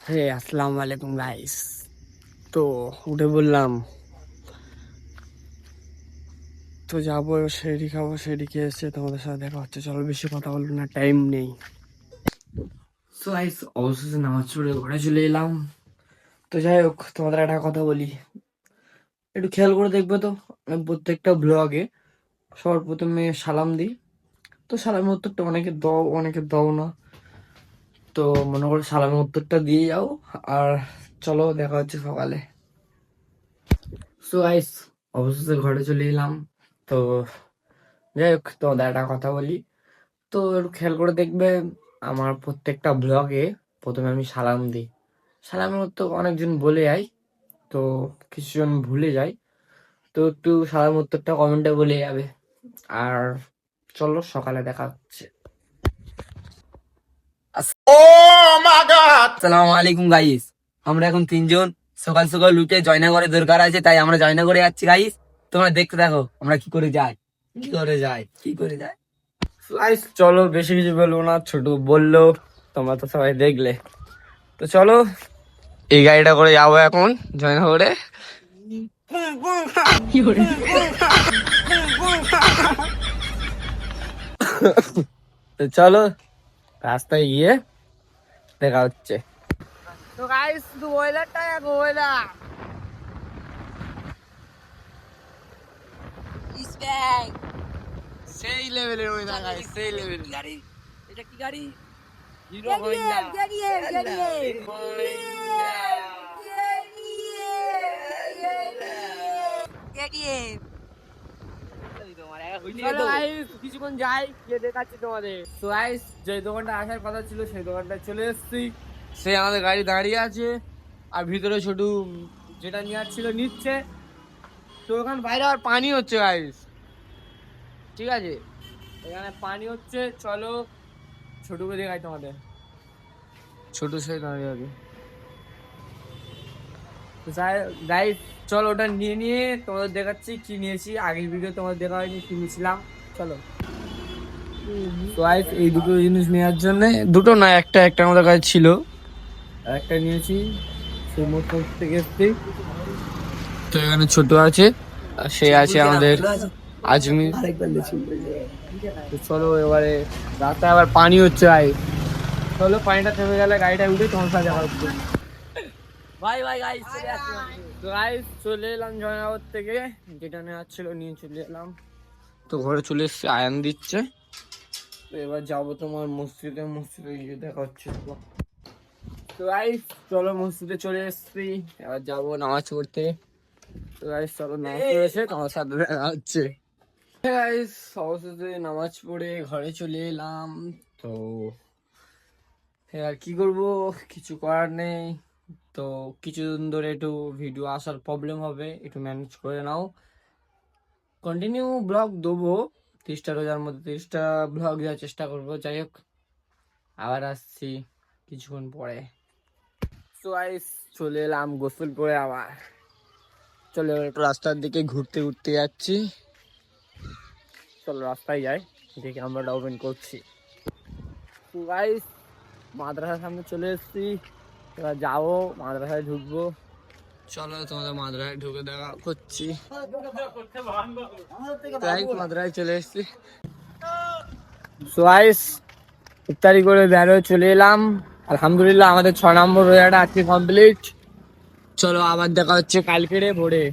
হে আসসালামু আলাইকুম গাইস। তো উঠে বললাম তো যাবো, সেটি খাবো, সেটি খেয়ে এসে তোমাদের সাথে দেখা হচ্ছে। চলো বেশি কথা বলবো না, টাইম নেই। তো গাইস অবশেষে নামাজ পড়ে ঘরে চলে এলাম। তো যাই হোক, তোমাদের একটা কথা বলি, একটু খেয়াল করে দেখবে তো। আমি প্রত্যেকটা ব্লগে সবার প্রথমে সালাম দিই। তো সালামের উত্তরটা অনেকে দাও, অনেকে দাও না। তো মনে করো সালামের উত্তরটা দিয়ে যাও। আর চলো দেখা হচ্ছে সকালে। সো গাইস অবশেষে ঘরে চলে এলাম। তো যাই হোক, তোমাদের একটা কথা বলি, তো একটু খেয়াল করে দেখবে। আমার প্রত্যেকটা ব্লগে প্রথমে আমি সালাম দিই। সালামের তো অনেকজন বলে যায়, তো কিছুজন ভুলে যায়। তো একটু সালাম উত্তরটা কমেন্টে বলে যাবে। আর চলো সকালে দেখা হচ্ছে। আসসালামু আলাইকুম গাইস। আমরা এখন তিনজন সকাল সকাল উঠে জয়নগরে দরকার আছে, তাই আমরা জয়নগরে যাচ্ছি গাইস। তোমরা দেখতে থাকো আমরা কি করে যাই, কি করে যাই, কি করে যাই। গাইস চলো, বেশি কিছু বলবো না, ছোট বললো, তোমরা তো সবাই দেখলে। তো চলো এই গাড়িটা করে যাবো এখন জয়নগরে। তো চলো রাস্তায় গিয়ে দেখা হচ্ছে। তো গাইস শুধু ওয়েদারটা দেখো, ওয়েদার সেই লেভেলের ওয়েদার গাইস, সেই লেভেলের। গাড়ি এটা কি গাড়ি? Hero Honda. কিছুক্ষণ যাই গিয়ে দেখাচ্ছি তোমাদের। তো গাইস যে দোকানটা আসার কথা ছিল সেই দোকানটা চলে এসেছি। সে আমাদের গাড়ি দাঁড়িয়ে আছে, আর ভিতরে ছোট যেটা নেওয়ার ছিল নিচ্ছে। তো ওখানে বাইরে আর পানি হচ্ছে গাইস, ঠিক আছে, এখানে পানি হচ্ছে। চলো ছোটকে দেখাই তোমাদের। ছোট সে দাঁড়িয়ে আছে। তো গাইস চলো ওটা নিয়ে নিয়ে তোমাদের দেখাচ্ছি কি নিয়েছি। আগের ভিডিও তোমাদের দেখা হয়নি কি নিয়েছিলাম। চলো তো গাইস এই দুটো জিনিস নেওয়ার জন্য, দুটো না একটা একটা আমাদের কাছে ছিল, একটা নিয়েছি সেই মোট থেকে এসছি। তো এখানে ছোট আছে, আর সে আছে আমাদের আজমি। তো চলো এবারে রাস্তায় আবার পানি হচ্ছে ভাই। চলো পানিটা থেমে গেলে গাড়িটা উঠে তোমার সাথে দেখা হচ্ছে। ভাই ভাই গাইস চলে আসলাম। তো গাইস চলে এলাম জয়নগর থেকে, যেটা নেওয়ার ছিল নিয়ে চলে এলাম। তো ঘরে চলে এসছে, আয়ান দিচ্ছে। তো এবার যাবো তোমার মসজিদে, মসজিদে গিয়ে দেখা হচ্ছে। তো গাইস চলো মসজিদে চলে এসছি, এবার যাবো নামাজ পড়তে। তো গাইস চলো নামাজ পড়েছে তোমার সাথে দেখা হচ্ছে। গাইস অবশেষে নামাজ পড়ে ঘরে চলে এলাম। তো আর কি করব, কিছু করার নেই। তো কিছুদিন ধরে একটু ভিডিও আসার প্রবলেম হবে, একটু ম্যানেজ করে নাও। কন্টিনিউ ব্লগ দেবো, 30টা রোজার মধ্যে 30টা ব্লগ দেওয়ার চেষ্টা করবো। যাই হোক আবার আসছি কিছুক্ষণ পরে। তো গাইস চলে এলাম গোসল করে আবার। চলো এবার একটু রাস্তার দিকে ঘুরতে ঘুরতে যাচ্ছি। চলো রাস্তায় যাই, দেখে আমরা ওপেন করছি। তো গাইস মাদ্রাসার সামনে চলে এসেছি, এবার যাবো মাদ্রাসায় ঢুকবো। চলো তোমাদের মাদ্রাসায় ঢুকে দেখা করছি। মাদ্রাসায় চলে এসেছি। সোয়াইস ইফতারি করে বেরোয় চলে এলাম। আলহামদুলিল্লাহ আমাদের 6 নম্বর রোজাটা আজকে কমপ্লিট। চলো আবার দেখা হচ্ছে কালকে ভোরে।